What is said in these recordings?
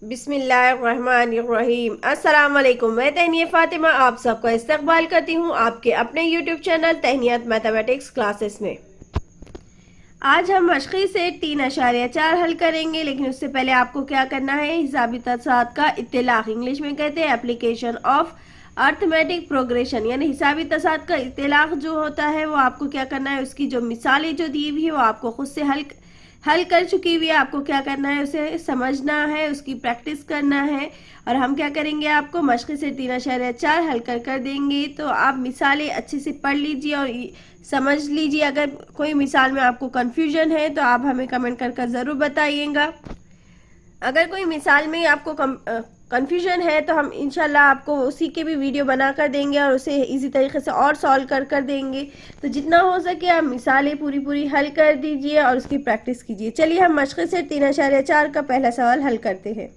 बिस्मिल्लाहिर्रहमानिर्रहीम। अस्सलाम वालेकुम। मैं तहनिया फातिमा आप सबका इस्तकबाल करती हूँ आपके अपने यूट्यूब चैनल तहनियत मैथमेटिक्स क्लासेस में। आज हम मशक़ी से 3.4 हल करेंगे, लेकिन उससे पहले आपको क्या करना है, हिसाबी तसाद का इत्तिलाक़, इंग्लिश में कहते हैं एप्लीकेशन ऑफ अर्थमेटिक प्रोग्रेशन, यानी हिसाबी तसाद का इत्तिलाक़ जो होता है वो आपको क्या करना है, उसकी जो मिसालें जो दी हुई है वो आपको खुद से हल कर चुकी हुई है। आपको क्या करना है, उसे समझना है, उसकी प्रैक्टिस करना है। और हम क्या करेंगे, आपको मशक़ी से 3.4 हल कर देंगे। तो आप मिसालें अच्छे से पढ़ लीजिए और समझ लीजिए। अगर कोई मिसाल में आपको कंफ्यूजन है तो आप हमें कमेंट कर ज़रूर बताइएगा। अगर कोई मिसाल में आपको कंफ्यूजन है तो हम इंशाल्लाह आपको उसी के भी वीडियो बना कर देंगे और उसे इजी तरीके से और सॉल्व कर देंगे। तो जितना हो सके आप मिसालें पूरी हल कर दीजिए और उसकी प्रैक्टिस कीजिए। चलिए हम मशक़ी से 3.4 का पहला सवाल हल करते हैं।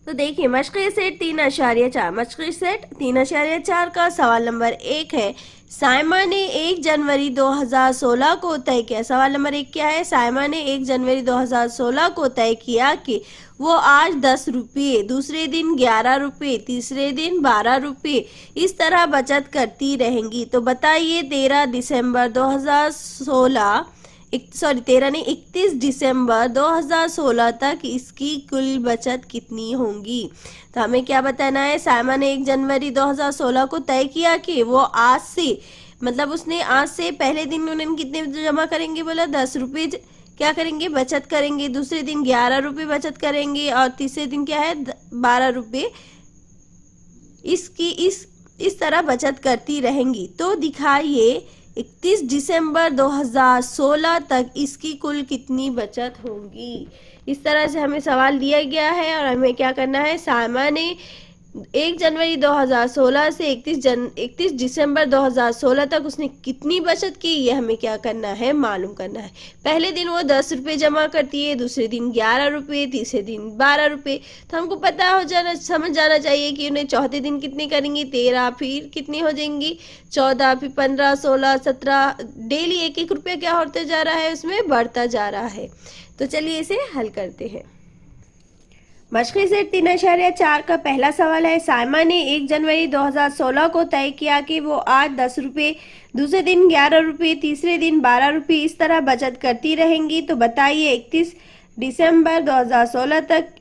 तो देखिए, मशक़ी सेट 3.4, मशक़ी सेट 3.4 का सवाल नंबर 1 है। साइमा ने 1 जनवरी 2016 को तय किया। सवाल नंबर 1 क्या है, साइमा ने 1 जनवरी 2016 को तय किया कि वो आज 10 रुपये, दूसरे दिन 11 रुपये, तीसरे दिन 12 रुपये इस तरह बचत करती रहेंगी। तो बताइए 13 दिसंबर 2016 13 नहीं 31 दिसंबर 2016 तक इसकी कुल बचत कितनी होगी। तो हमें क्या बताना है, साइमा ने 1 जनवरी 2016 को तय किया कि वो आज से, मतलब उसने आज से पहले दिन उन्होंने कितने जमा करेंगे, बोला 10 रुपये क्या करेंगे, बचत करेंगे। दूसरे दिन 11 रुपये बचत करेंगे और तीसरे दिन क्या है 12 रुपये इसकी इस तरह बचत करती रहेंगी। तो दिखाइए 31 दिसंबर 2016 तक इसकी कुल कितनी बचत होगी। इस तरह से हमें सवाल दिया गया है और हमें क्या करना है, साइमा ने 1 जनवरी 2016 से 31 दिसंबर 2016 तक उसने कितनी बचत की, ये हमें क्या करना है, मालूम करना है। पहले दिन वो 10 रुपये जमा करती है, दूसरे दिन 11 रुपये, तीसरे दिन 12 रुपये। तो हमको पता हो जाना, समझ जाना चाहिए कि उन्हें चौथे दिन कितनी करेंगी, 13, फिर कितनी हो जाएंगी 14, फिर 15, 16, 17, डेली 1-1 रुपया क्या होते जा रहा है, उसमें बढ़ता जा रहा है। तो चलिए इसे हल करते हैं। मशक़ी सेट 3.4 का पहला सवाल है। साइमा ने 1 जनवरी 2016 को तय किया कि वो आज 10 रुपये, दूसरे दिन 11 रुपये, तीसरे दिन 12 रुपये इस तरह बचत करती रहेंगी। तो बताइए 31 दिसंबर 2016 तक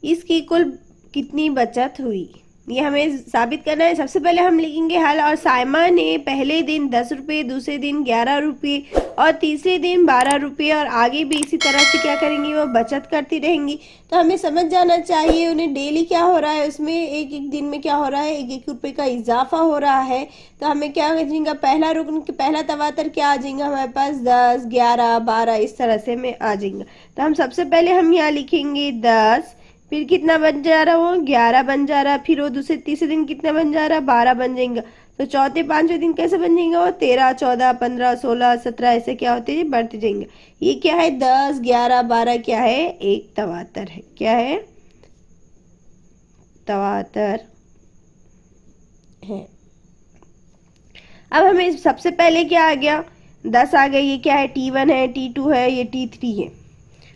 इसकी कुल कितनी बचत हुई। ये हमें साबित करना है। सबसे पहले हम लिखेंगे हल। और साइमा ने पहले दिन 10 रुपये, दूसरे दिन 11 रुपये और तीसरे दिन 12 रुपये और आगे भी इसी तरह से क्या करेंगी, वो बचत करती रहेंगी। तो हमें समझ जाना चाहिए उन्हें डेली क्या हो रहा है, उसमें एक दिन में क्या हो रहा है, 1-1 रुपये का इजाफा हो रहा है। तो हमें क्या हो जाएगा, पहला रुकन पहला तवातर क्या आ जाएगा हमारे पास, 10, 11, 12 इस तरह से में आ जाएगा। तो हम सबसे पहले हम यहाँ लिखेंगे 10, फिर कितना बन जा रहा, वो 11 बन जा रहा, फिर वो दूसरे तीसरे दिन कितना बन जा रहा, 12 बन जाएगा। तो चौथे पांचवें दिन कैसे बन जाएगा, वो 13, 14, 15, 16, 17 ऐसे क्या होते हैं, बढ़ते जाएंगे। ये क्या है, 10, 11, 12 क्या है, एक तवातर है। क्या है, तवातर है। अब हमें सबसे पहले क्या आ गया, 10 आ गया। ये क्या है, T1 है, T2 है, ये T3 है।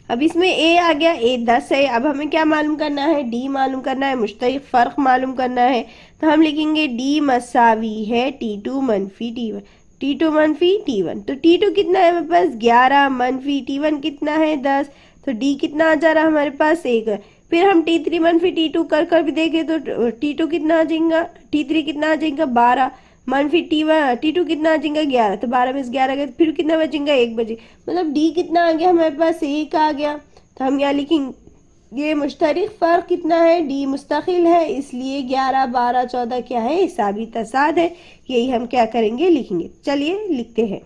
अब इसमें A आ गया, A 10 है। अब हमें क्या मालूम करना है, D मालूम करना है, मुश्तरक फ़र्क मालूम करना है। तो हम लिखेंगे D मसावी है T2 मनफी T1, T2 मनफी T1। तो T2 कितना है हमारे पास, 11 मनफी T1 कितना है, 10। तो D कितना आ जा रहा है हमारे पास, 1 है। फिर हम T3 मनफी T2 कर भी देखें तो T2 कितना आ जाएगा, T3 कितना आ जाएगा, 12 मनफी T2 कितना आ जाएगा, 11। तो 12 में से 11 गए, फिर कितना बचेगा, 1 बचे। मतलब D कितना आ गया हमारे पास, 1 आ गया। तो हम यहाँ लिखेंगे ये मुश्तरक फ़र्क कितना है, D मुस्तकिल है, इसलिए 11, 12, 14 क्या है, हिसाबी तसाद है। यही हम क्या करेंगे, लिखेंगे। चलिए लिखते हैं।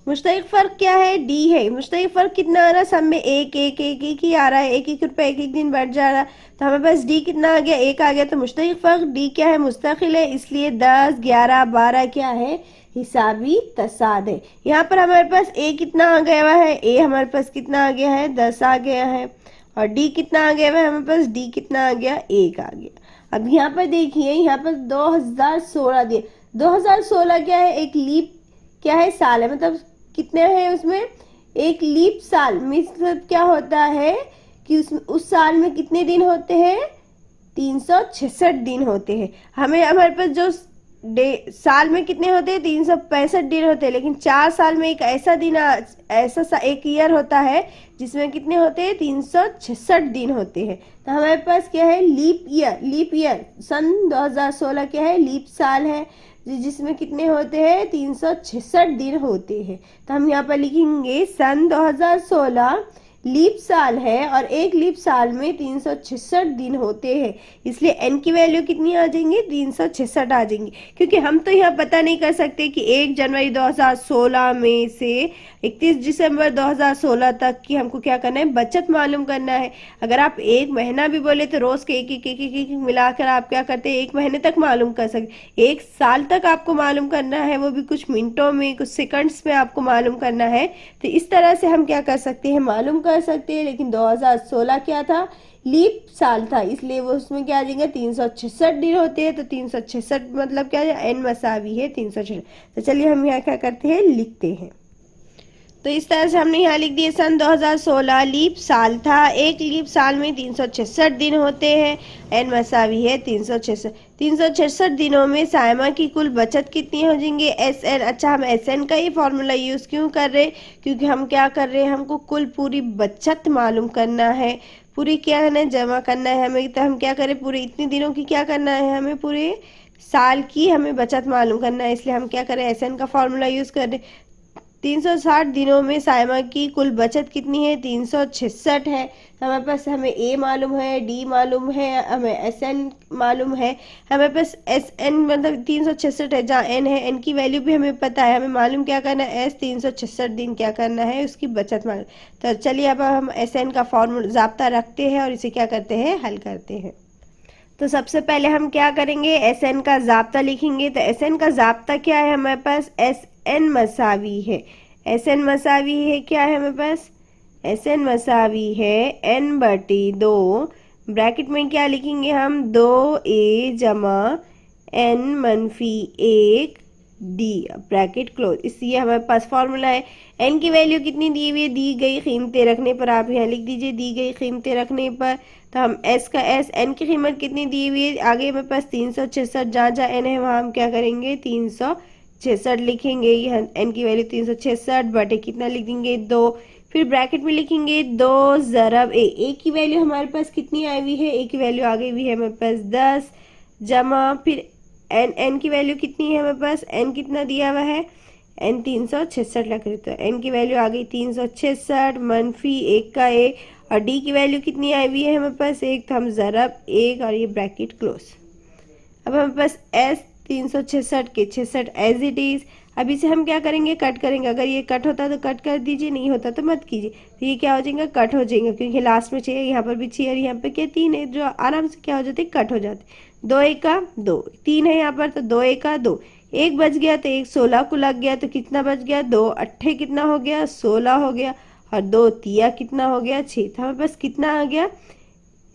मुश्तरक फ़र्क क्या है, D है। मुश्तरक फ़र्क कितना आ रहा है, सब में 1 ही आ रहा है, 1-1 रुपये 1-1 दिन बढ़ जा रहा है। तो हमारे पास D कितना आ गया, 1 आ गया। तो मुश्तरक फ़र्क D क्या है, मुस्तकिल है, इसलिए 10, 11, 12 क्या है, हिसाबी तसाद है। यहाँ पर हमारे पास A कितना आ गया हुआ है, A हमारे पास कितना आ गया है, 10 आ गया है। और D कितना आ गया हुआ है हमारे पास, D कितना आ गया, 1 आ गया। अब यहाँ पर देखिए, यहाँ पर 2016 दिए। 2016 क्या है, एक लीप क्या है, साल है। मतलब कितने हैं उसमें, एक लीप साल। मतलब क्या होता है कि उस साल में कितने दिन होते हैं, 366 दिन होते हैं। हमारे पास जो साल में कितने होते हैं, 365 दिन होते हैं, लेकिन 4 साल में एक ऐसा दिन ऐसा एक ईयर होता है जिसमें कितने होते हैं, 366 दिन होते हैं। तो हमारे पास क्या है, लीप ईयर सन 2016 क्या है, लीप साल है, जिसमें कितने होते हैं, 366 दिन होते हैं। तो हम यहाँ पर लिखेंगे सन 2016 लीप साल है और एक लीप साल में 366 दिन होते हैं, इसलिए n की वैल्यू कितनी आ जाएंगी, 366 आ जाएंगी। क्योंकि हम तो यहाँ पता नहीं कर सकते कि 1 जनवरी 2016 में से 31 दिसंबर 2016 तक की हमको क्या करना है, बचत मालूम करना है। अगर आप एक महीना भी बोले तो रोज के एक मिलाकर आप क्या करते हैं, एक महीने तक मालूम कर सकते। एक साल तक आपको मालूम करना है, वो भी कुछ मिनटों में, कुछ सेकंड्स में आपको मालूम करना है। तो इस तरह से हम क्या कर सकते हैं, मालूम कर सकते हैं। लेकिन 2016 क्या था, लीप साल था, इसलिए वो उसमें क्या आ जाएंगे, 366 दिन होते हैं। तो 366 मतलब क्या है, n मसावी है 366। तो चलिए हम यहाँ क्या करते हैं, लिखते हैं। तो इस तरह से हमने यहाँ लिख दिए, सन 2016 लीप साल था, एक लीप साल में 366 दिन होते हैं, n मसावी है 366। 366 दिनों में सायमा की कुल बचत कितनी हो जाएंगे, SN। अच्छा, हम SN का ही फॉर्मूला यूज़ क्यों कर रहे हैं, क्योंकि हम क्या कर रहे हैं, हमको कुल पूरी बचत मालूम करना है, पूरी क्या है, जमा करना है हमें। तो हम क्या करें, पूरे इतने दिनों की क्या करना है, हमें पूरे साल की हमें बचत मालूम करना है, इसलिए हम क्या करें, SN का फॉर्मूला यूज़ कर रहे हैं। 360 दिनों में सायमा की कुल बचत कितनी है, 366 है। हमारे पास हमें ए मालूम है, डी मालूम है, हमें SN मालूम है। हमारे पास SN मतलब 366 है, जहाँ n है, n की वैल्यू भी हमें पता है। हमें मालूम क्या करना है, 366 दिन क्या करना है, उसकी बचत मालूम। तो चलिए अब हम SN का फॉर्मूला जाब्ता रखते हैं और इसे क्या करते हैं, हल करते हैं। तो सबसे पहले हम क्या करेंगे, SN का जाब्ता लिखेंगे। तो SN का जाब्ता क्या है, हमारे पास SN मसावी है, SN मसावी है क्या है हमारे पास, SN मसावी है n/2, ब्रैकेट में क्या लिखेंगे हम, 2a जमा n-1 d, ब्रैकेट क्लोज। इसलिए हमारे पास फॉर्मूला है। n की वैल्यू कितनी दी हुई है, दी गई कीमतें रखने पर, आप यहाँ लिख दीजिए दी गई कीमतें रखने पर। तो हम s का s, n की कीमत कितनी दी हुई है, आगे हमारे पास 366, जहाँ जहाँ n है वहाँ हम क्या करेंगे, 366 लिखेंगे। ये n की वैल्यू 366 बटे कितना लिख देंगे, 2। फिर ब्रैकेट में लिखेंगे 2 ज़रब a की वैल्यू हमारे पास कितनी आई हुई है, a की वैल्यू आ गई हुई है हमारे पास 10, जमा फिर n की वैल्यू कितनी है हमारे पास, n कितना दिया हुआ है, n 366 लग रही, तो n की वैल्यू आ गई 366 मनफी 1 का a, और d की वैल्यू कितनी आई हुई है हमारे पास 1, तो हम ज़रब 1 और ये ब्रैकेट क्लोज। अब हमारे पास s 366 के 66 एज इट इज़। अब इसे हम क्या करेंगे, कट करेंगे। अगर ये कट होता तो कट कर दीजिए, नहीं होता तो मत कीजिए। तो ये क्या हो जाएगा, कट हो जाएगा, क्योंकि लास्ट में 6 है, यहाँ पर भी 6 और यहाँ पे क्या 3 है, जो आराम से क्या हो जाते, कट हो जाते। 2 एका 2, 3 है यहाँ पर, तो 2 एका 2, 1 बच गया तो 1 16 को लग गया, तो कितना बच गया, 2 अट्ठे कितना हो गया, 16 हो गया, और 2 तिया कितना हो गया, 6। तो हमारे पास कितना आ गया,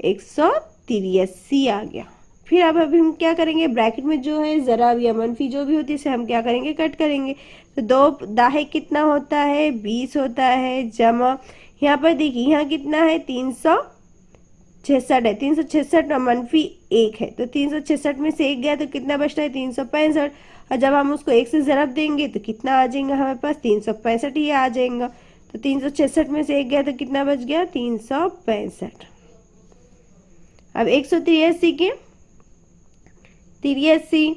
183 आ गया। फिर अब अभी हम क्या करेंगे, ब्रैकेट में जो है ज़रब या मनफी जो भी होती है इसे हम क्या करेंगे, कट करेंगे। तो 2 दाहे कितना होता है, 20 होता है, जमा यहाँ पर देखिए यहाँ कितना है, 366 है, 366 और मनफी 1 है, तो 366 में से 1 गया तो कितना बचता है, 365। और जब हम उसको 1 से ज़रब देंगे तो कितना आ जाएगा हमारे पास, 365 ही आ जाएगा। तो 366 में से 1 गया तो कितना बच गया, 365। अब 183 के 83,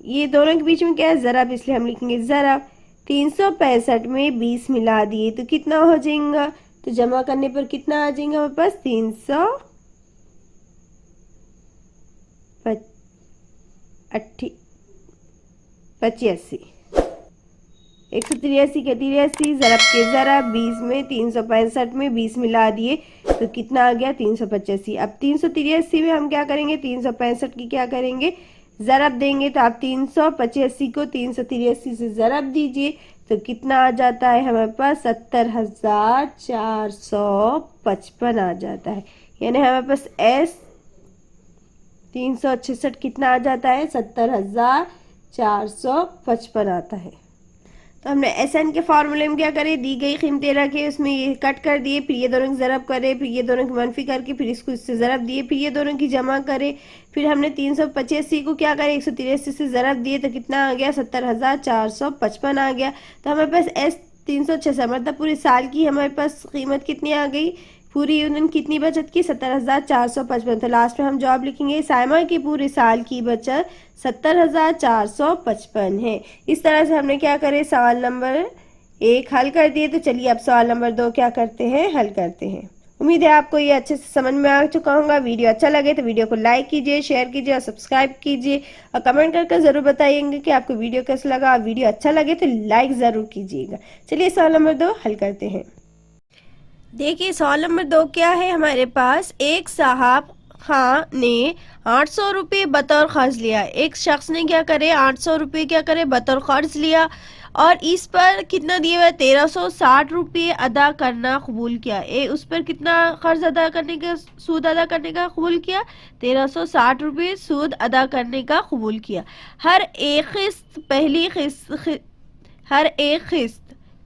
ये दोनों के बीच में क्या है, ज़रब, इसलिए हम लिखेंगे ज़रब। 365 में 20 मिला दिए तो कितना हो जाएगा, तो जमा करने पर कितना आ जाएगा हमारे पास, 385। 183 के 83, ज़रब के ज़रब, 20 में 365 में 20 मिला दिए तो कितना आ गया, 385। अब 383 में हम क्या करेंगे, 365 की क्या करेंगे, ज़रब देंगे। तो आप 385 को 383 से ज़रब दीजिए तो कितना आ जाता है हमारे पास, 70,455 आ जाता है। यानी हमारे पास S 366 कितना आ जाता है, 70,455 आता है। तो हमने SN के फार्मूले में क्या करें, दी गई कीमतें रखे, उसमें ये कट कर दिए, फिर ये दोनों की ज़रब करे, फिर ये दोनों की मनफी करके फिर इसको इससे ज़रब दिए, फिर ये दोनों की जमा करे, फिर हमने 385 को क्या करें 183 से ज़रब दिए तो कितना आ गया 70,455 आ गया। तो हमारे पास S366 मतलब पूरे साल की हमारे पास कीमत कितनी आ गई, पूरी यूनियन कितनी बचत की 70,455। तो लास्ट में हम जवाब लिखेंगे साइमा की पूरे साल की बचत 70,455 है। इस तरह से हमने क्या करे सवाल नंबर 1 हल कर दिए। तो चलिए अब सवाल नंबर 2 क्या करते हैं, हल करते हैं। उम्मीद है आपको ये अच्छे से समझ में आ चुका होगा। वीडियो अच्छा लगे तो वीडियो को लाइक कीजिए, शेयर कीजिए और सब्सक्राइब कीजिए और कमेंट करके ज़रूर बताइएगा कि आपको वीडियो कैसा लगा। वीडियो अच्छा लगे तो लाइक ज़रूर कीजिएगा। चलिए सवाल नंबर 2 हल करते हैं। देखिए सवाल नंबर 2 क्या है हमारे पास, एक साहब खां ने 800 रुपये बतौर कर्ज लिया। एक शख्स ने क्या करे 800 रुपये क्या करे बतौर कर्ज लिया और इस पर कितना दिए हुए 1360 रुपये अदा करना कबूल किया। उस पर कितना कर्ज अदा करने का, सूद अदा करने का कबूल किया, 1360 रुपये सूद अदा करने का कबूल किया। हर एक किस्त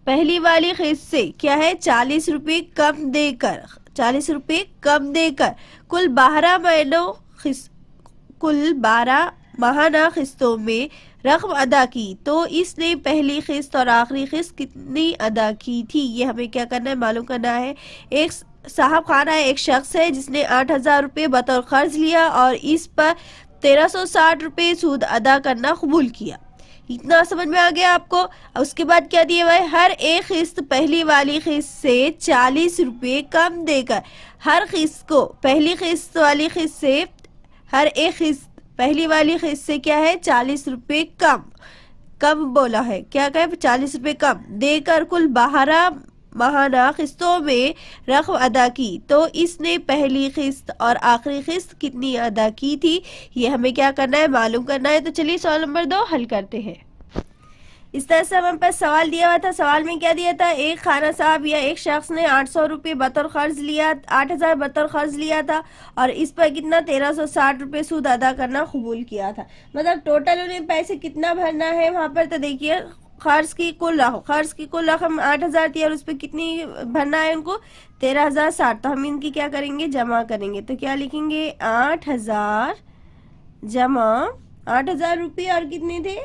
पहली वाली किस्त से क्या है 40 रुपये कम देकर, 40 रुपये कम देकर कुल 12 माहाना किस्तों में रकम अदा की। तो इसने पहली किस्त और आखिरी किस्त कितनी अदा की थी, ये हमें क्या करना है मालूम करना है। एक साहब खाना एक शख्स है जिसने 8,000 रुपये बतौर कर्ज लिया और इस पर 1360 रुपये सूद अदा करना कबूल किया। इतना समझ में आ गया आपको। उसके बाद क्या दिया हुआ है, हर एक किस्त पहली वाली किस्त से 40 रुपये कम देकर, हर किस्त को पहली किस्त वाली किस्त से, हर एक किस्त पहली वाली किस्त से क्या है 40 रुपये कम बोला है, क्या कहे 40 रुपये कम देकर कुल 12 माहाना किस्तों में रकम अदा की। तो इसने पहली किस्त और आखिरी किस्त कितनी अदा की थी, ये हमें क्या करना है मालूम करना है। तो चलिए सवाल नंबर 2 हल करते हैं। इस तरह से हमारे पास सवाल दिया हुआ था। सवाल में क्या दिया था, एक खाना साहब या एक शख्स ने 800 रुपये बतौर कर्ज लिया, 8,000 बतौर कर्ज लिया था और इस पर कितना 1360 रुपये सूद अदा करना कबूल किया था। मतलब टोटल उन्हें पैसे कितना भरना है वहाँ पर, तो देखिए कर्ज की कुल रकम 8,000 थी और उस पर कितनी भरना है उनको 13,060। तो हम इनकी क्या करेंगे जमा करेंगे। तो क्या लिखेंगे 8,000 जमा 8,000 रुपये और कितने थे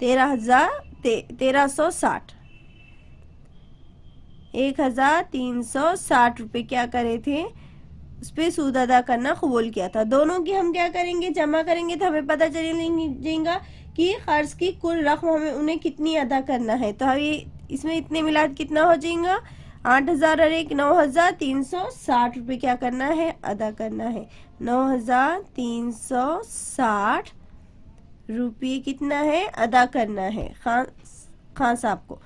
1360, 1,360 रुपये क्या करे थे उस पर सूद अदा करना कबूल किया था। दोनों की हम क्या करेंगे जमा करेंगे तो हमें पता चलेगा कि कर्ज की कुल रकम हमें उन्हें कितनी अदा करना है। तो ये इसमें इतने मिला कितना हो जाएगा 8,000 और 9,360 रुपये क्या करना है अदा करना है। 9,360 रुपये कितना है अदा करना है खान साहब को।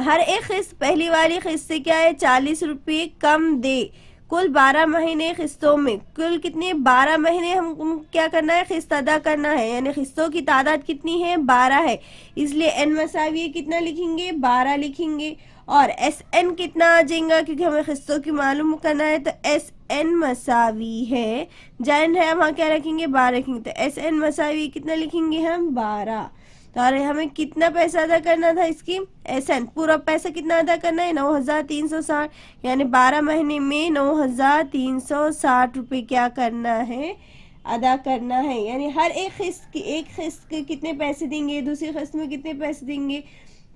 हर एक किस्त पहली वाली किस्त से क्या है 40 रुपये कम दे, कुल 12 महीने किस्तों में, कुल कितने 12 महीने हम क्या करना है किस्त अदा करना है, यानी किस्तों की तादाद कितनी है 12 है, इसलिए n मसावी कितना लिखेंगे 12 लिखेंगे। और SN कितना आ जाएगा क्योंकि हमें किस्तों की मालूम करना है। तो SN मसावी है जैन है वहाँ क्या रखेंगे 12 रखेंगे। तो SN मसावी कितना लिखेंगे हम 12। तो अरे हमें कितना पैसा अदा करना था इसकी SN पूरा पैसा कितना अदा करना है 9,360, यानी 12 महीने में 9,360 रुपये क्या करना है अदा करना है। यानी हर एक किस्त के कितने पैसे देंगे, दूसरी किस्त में कितने पैसे देंगे।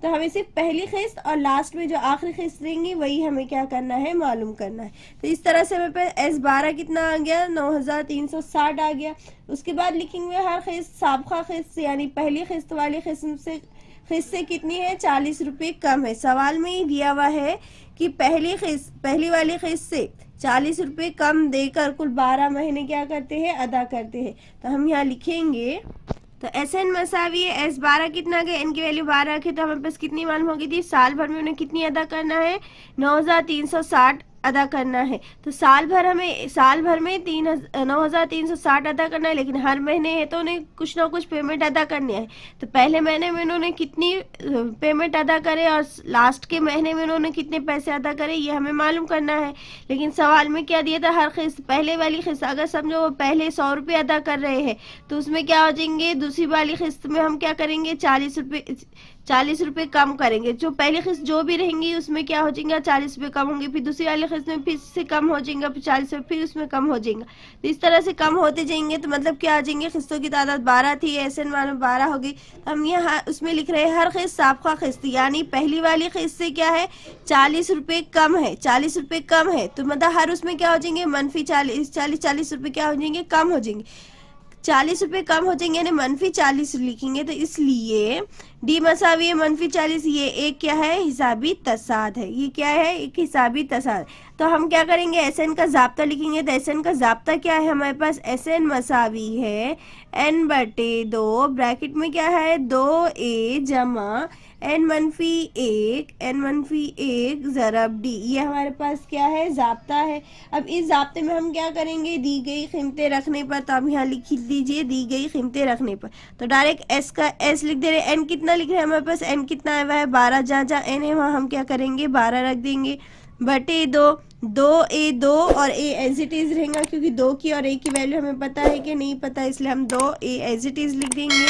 तो हमें सिर्फ पहली किस्त और लास्ट में जो आखिरी किस्त देंगे वही हमें क्या करना है मालूम करना है। तो इस तरह से हमें S12 कितना आ गया 9,360 आ गया। उसके बाद लिखेंगे हर किस्त साबका किस्त यानी पहली किस्त वाली किस्त से कितनी है 40 रुपये कम है। सवाल में ही दिया हुआ है कि पहली वाली किस्त से 40 रुपये कम देकर कुल 12 महीने क्या करते हैं अदा करते हैं। तो हम यहाँ लिखेंगे तो SN मसावी है S12 कितना गया, n की वैल्यू 12 रखे तो हमारे पास कितनी मालूम होगी थी साल भर में उन्हें कितनी अदा करना है 9,360 अदा करना है। तो साल भर में 9,360 अदा करना है, लेकिन हर महीने है तो उन्हें कुछ ना कुछ पेमेंट अदा करनी है। तो पहले महीने में उन्होंने कितनी पेमेंट अदा करे और लास्ट के महीने में उन्होंने कितने पैसे अदा करे ये हमें मालूम करना है। लेकिन सवाल में क्या दिया था हर किस्त पहले वाली किस्त अगर समझो वो पहले 100 रुपये अदा कर रहे हैं तो उसमें क्या हो जाएंगे दूसरी वाली किस्त में हम क्या करेंगे 40 रुपये 40 रुपये कम करेंगे। जो पहली किस्त जो भी रहेंगी उसमें क्या हो जाएगा, 40 रुपये कम होंगे, फिर दूसरी वाली किस्त में फिर से कम हो जाएगा, फिर 40 रुपये फिर उसमें कम हो जाएगा। तो इस तरह से कम होते जाएंगे। तो मतलब क्या आ जाएंगे, किस्तों की तादाद 12 थी, ऐसे मानो 12 हो गई। हम यहाँ उसमें लिख रहे हैं हर किस्त साबका किस्त, यानी पहली वाली किस्त से क्या है 40 रुपये कम है, 40 रुपये कम है। तो मतलब हर उसमें क्या हो जाएंगे मनफी 40 रुपये क्या हो जाएंगे, कम हो जाएंगे। 40 रुपये कम हो जाएंगे यानी मनफी 40 लिखेंगे। तो इसलिए डी मसावी है मनफी 40, ये एक क्या है हिसाबी तसाद है, ये क्या है एक हिसाबी तसाद। तो हम क्या करेंगे, एस एन का जाब्ता लिखेंगे। तो एस एन का जाब्ता क्या है हमारे पास, एस एन मसावी है n/2 ब्रैकेट में क्या है 2a जमा n-1 ज़रब डी, ये हमारे पास क्या है जाब्ता है। अब इस जाब्ते में हम क्या करेंगे, दी गई कीमतें रखने पर, तो आप यहाँ लिख दीजिए दी गई कीमतें रखने पर। तो डायरेक्ट एस का एस लिख दे रहे, एन कितना लिख रहे हैं हमारे पास, एन कितना है वह है 12, जहाँ जहाँ एन है वहाँ हम क्या करेंगे 12 रख देंगे, बटे 2 और ए एज इट इज रहेगा, क्योंकि 2 की और ए की वैल्यू हमें पता है कि नहीं पता, इसलिए हम 2 एज इट इज लिख देंगे,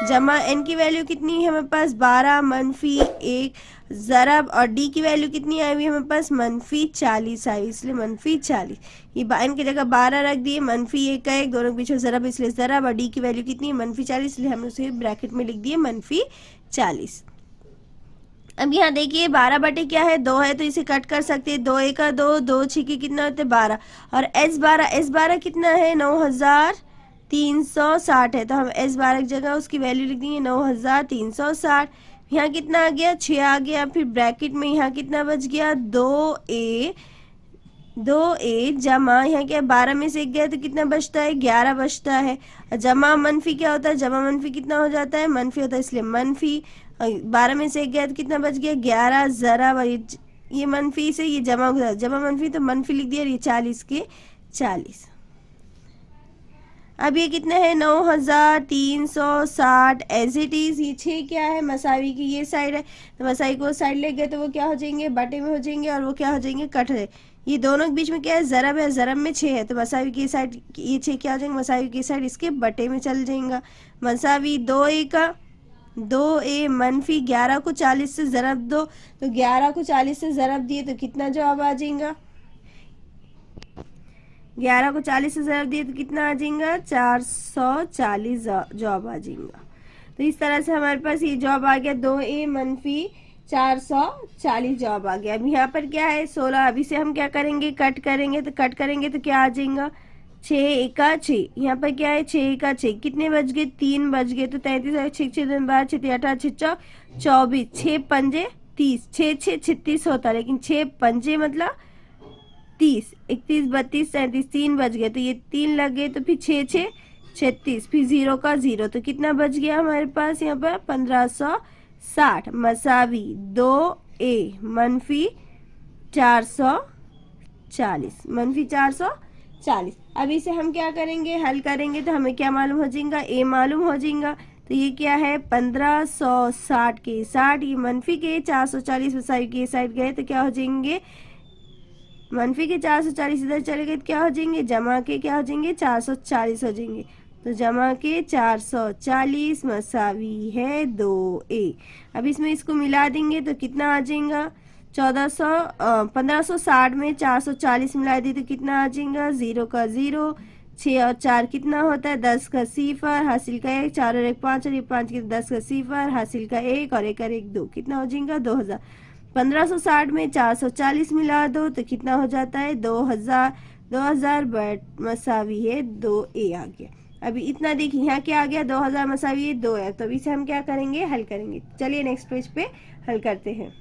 जमा एन की वैल्यू कितनी है हमारे पास 12 मनफी 1 ज़रब, और डी की वैल्यू कितनी आई हुई हमारे पास मनफी 40 आई, इसलिए मनफी 40। ये एन की जगह 12 रख दिए, मनफी 1 का 1 दोनों के पीछे ज़रब, इसलिए ज़रब, और डी की वैल्यू कितनी है मनफी 40, इसलिए हमने उसे ब्रैकेट में लिख दिए मनफी 40। अब यहाँ देखिए 12 बटे क्या है 2 है, तो इसे कट कर सकते हैं, 2 1 का 2, 2 6 के कितना होते 12, और S12 कितना है 9360 है, तो हम S12 की जगह उसकी वैल्यू लिख देंगे 9360। यहाँ कितना आ गया 6 आ गया, फिर ब्रैकेट में यहाँ कितना बच गया 2a जमा, यहाँ क्या 12 में से 1 गया तो कितना बचता है 11 बचता है, जमा मनफी क्या होता है, जमा मनफी कितना हो जाता है मनफी होता है, इसलिए मनफी 12 में से 1 गया तो कितना बच गया 11 ज़रा, ये मनफी से ये जमा हो जाता है, जमा मनफी तो मनफी लिख दिया, ये 40 के 40। अब ये कितना है 9360 एज इट इज, ये 6 क्या है मसावी की ये साइड है, तो मसावी को साइड ले गए तो वो क्या हो जाएंगे बटे में हो जाएंगे, और वो क्या हो जाएंगे कट है। ये दोनों के बीच में क्या है ज़रब है, ज़रब में 6 है, तो मसावी की साइड ये 6 क्या हो जाएंगे मसावी की साइड इसके बटे में चल जाएगा। मसावी 2a का 2a मनफी 11 को 40 से ज़रब दो, तो 11 को 40 से ज़रब दिए तो कितना जवाब आ जाएगा, 11 को 40 से ज़रब दिए तो कितना आ जाएगा 440 जवाब आ जाएगा। तो इस तरह से हमारे पास ये जवाब आ गया 2a मनफी 440 जवाब आ गया। अब यहाँ पर क्या है 16, अभी से हम क्या करेंगे कट करेंगे, तो कट करेंगे तो क्या आ जाएगा 6 1 6, यहाँ पर क्या है 6 1 6 कितने बच गए 3 बच गए, तो 33 6 6 2 12 6 18 6 24 6 पंजे 30, 6 6 36 होता, लेकिन 6 पंजे मतलब 30, 31 32 37 3 बच गए, तो ये 3 लग गए, तो फिर 6 6 36, फिर 0 का 0, तो कितना बच गया हमारे पास यहाँ पर 1560 मसावी 2a मनफी 440 मनफी 440। अब इसे हम क्या करेंगे हल करेंगे, तो हमें क्या मालूम हो जाएगा a मालूम हो जाएगा, तो ये क्या है 1560 के 60, ये मनफी के 440 मसावी के साइड गए तो क्या हो जाएंगे मनफी के 440 इधर चले गए तो क्या हो जाएंगे जमा के क्या हो जाएंगे 440 हो जाएंगे, तो जमा के 440 मसावी है 2a। अब इसमें इसको मिला देंगे तो कितना आ जाएगा 1560 में 440 मिला दी तो कितना आ जाएगा 0 का 0, 6 और 4 कितना होता है 10 का 0 हासिल का 1, 4 और 1 5 और ये 5 के 10 का 0 हासिल का 1 और 1 और 1 2, कितना हो जाएगा 2000। 1560 में 440 मिला दो तो कितना हो जाता है 2000, 2000 मसावी है 2a आ गया। अभी इतना देखिए यहाँ क्या आ गया 2000 मसावी है 2 है, तो अभी से हम क्या करेंगे हल करेंगे। चलिए नेक्स्ट पेज पे हल करते हैं।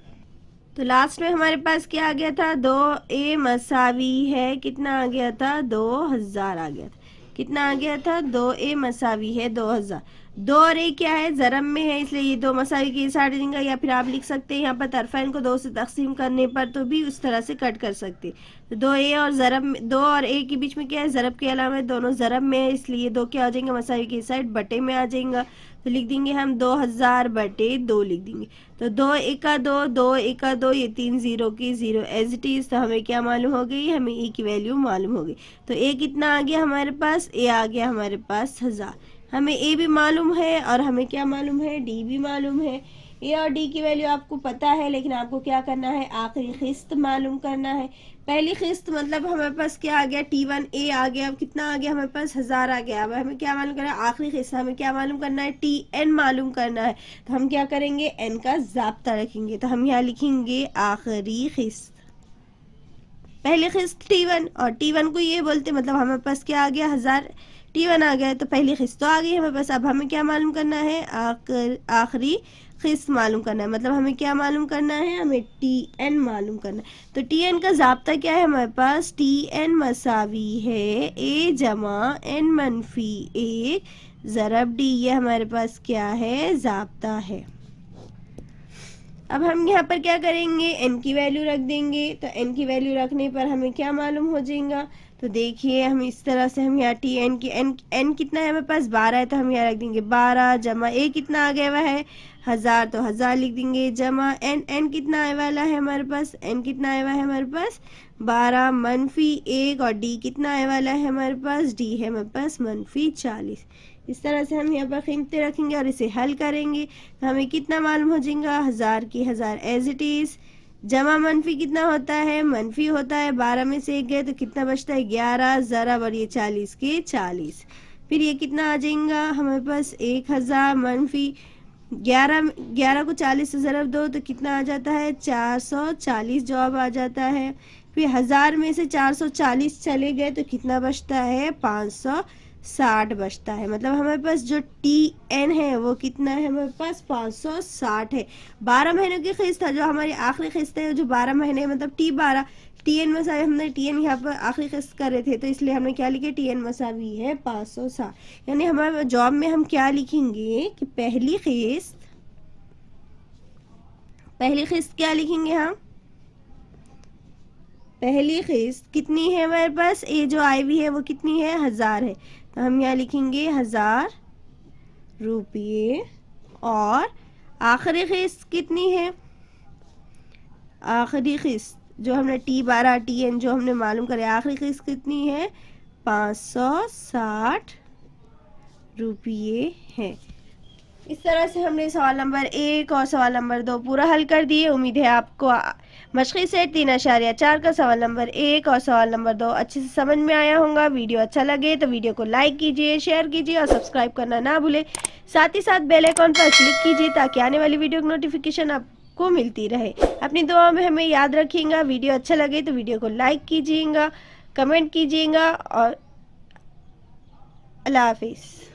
तो लास्ट में हमारे पास क्या आ गया था 2a मसावी है कितना आ गया था 2000 आ गया था, कितना आ गया था 2a मसावी है 2000, 2 और a क्या है ज़रब में है इसलिए ये 2 मसावी के साइड देंगे, या फिर आप लिख सकते हैं यहाँ पर तरफ़ैन को 2 से तकसीम करने पर तो भी उस तरह से कट कर सकते। तो 2a और ज़रब में 2 और a के बीच में क्या है ज़रब के अलावा दोनों ज़रब में है, इसलिए 2 क्या हो जाएंगे मसावी के साइड बटे में आ जाएगा, तो लिख देंगे हम 2000 बटे 2 लिख देंगे। तो 2 1 2 2 1 2 ये 3 0 की 0 एज इट इज़, तो हमें क्या मालूम हो गई हमें ए की वैल्यू मालूम हो गई। तो ए कितना आ गया हमारे पास ए आ गया हमारे पास 1000, हमें ए भी मालूम है और हमें क्या मालूम है डी भी मालूम है। ए और डी की वैल्यू आपको पता है, लेकिन आपको क्या करना है, आखिरी किस्त मालूम करना है। पहली किस्त मतलब हमारे पास क्या आ गया, T1A आ गया। अब कितना आ गया हमारे पास, 1000 आ गया। अब हमें क्या मालूम करना है, आखिरी किस्त हमें क्या मालूम करना है, TN मालूम करना है। तो हम क्या करेंगे, N का ज़ाब्ता रखेंगे। तो हम यहाँ लिखेंगे आखिरी किस्त, पहली किस्त T1, और T1 को ये बोलते मतलब हमारे पास क्या आ गया, 1000 T1 आ गया, तो पहली किस्त तो आ गई हमारे पास। अब हमें क्या मालूम करना है, आखिरी किस्त मालूम करना है। मतलब हमें क्या मालूम करना है, हमें TN मालूम करना है। तो TN का ज़ाब्ता क्या है हमारे पास, TN मसावी है A जमा N मनफी 1 ज़रब D। ये हमारे पास क्या है, ज़ाब्ता है। अब हम यहाँ पर क्या करेंगे, n की वैल्यू रख देंगे। तो n की वैल्यू रखने पर हमें क्या मालूम हो जाएगा, तो देखिए हम इस तरह से हम यहाँ n की n कितना है हमारे पास, 12 है। तो हम यहाँ रख देंगे 12 जमा a कितना आ गया हुआ है, 1000, तो 1000 लिख देंगे, जमा n कितना आने वाला है हमारे पास, n कितना आया हुआ है हमारे पास 12 मनफी 1, और d कितना आने वाला है हमारे पास, d है हमारे पास मनफी 40। इस तरह से हम यहाँ पर कीमतें रखेंगे और इसे हल करेंगे। तो हमें कितना मालूम हो जाएगा, 1000 की 1000 एज इट इज़, जमा मनफी कितना होता है, मनफी होता है, 12 में से 1 गए तो कितना बचता है, 11 ज़रब, और ये 40 के 40। फिर ये कितना आ जाएगा हमारे पास, 1000 मनफी 11 को 40 से ज़रब दो तो कितना आ जाता है, 440 जवाब आ जाता है। फिर 1000 में से 440 चले गए तो कितना बचता है, 560 बचता है। मतलब हमारे पास जो TN है वो कितना है, हमारे पास 560 है। 12 महीनों की किस्त था, जो हमारी आखिरी किस्त है जो 12 महीने मतलब T12 TN मसावी, हमने TN यहाँ पर आखिरी किस्त कर रहे थे तो इसलिए हमने क्या लिखे, TN मसावी है 560। यानी हमारे जॉब में हम क्या लिखेंगे कि पहली किस्त क्या लिखेंगे हम, पहली किस्त कितनी है हमारे पास, ए जो आई हुई है वो कितनी है, 1000 है। तो हम यहाँ लिखेंगे 1000 रुपये। और आखिरी किस्त कितनी है, आखिरी किस्त जो हमने T12 TN जो हमने मालूम करे, आखिरी किस्त कितनी है, 560 रुपये है। इस तरह से हमने सवाल नंबर 1 और सवाल नंबर 2 पूरा हल कर दिए। उम्मीद है आपको मशक़ी सेट 3.4 का सवाल नंबर 1 और सवाल नंबर 2 अच्छे से समझ में आया होगा। वीडियो अच्छा लगे तो वीडियो को लाइक कीजिए, शेयर कीजिए और सब्सक्राइब करना ना भूलें। साथ ही साथ बेल आइकॉन पर क्लिक कीजिए ताकि आने वाली वीडियो की नोटिफिकेशन आपको मिलती रहे। अपनी दुआ में हमें याद रखिएगा। वीडियो अच्छा लगे तो वीडियो को लाइक कीजिएगा, कमेंट कीजिएगा और अल्लाह हाफिज़।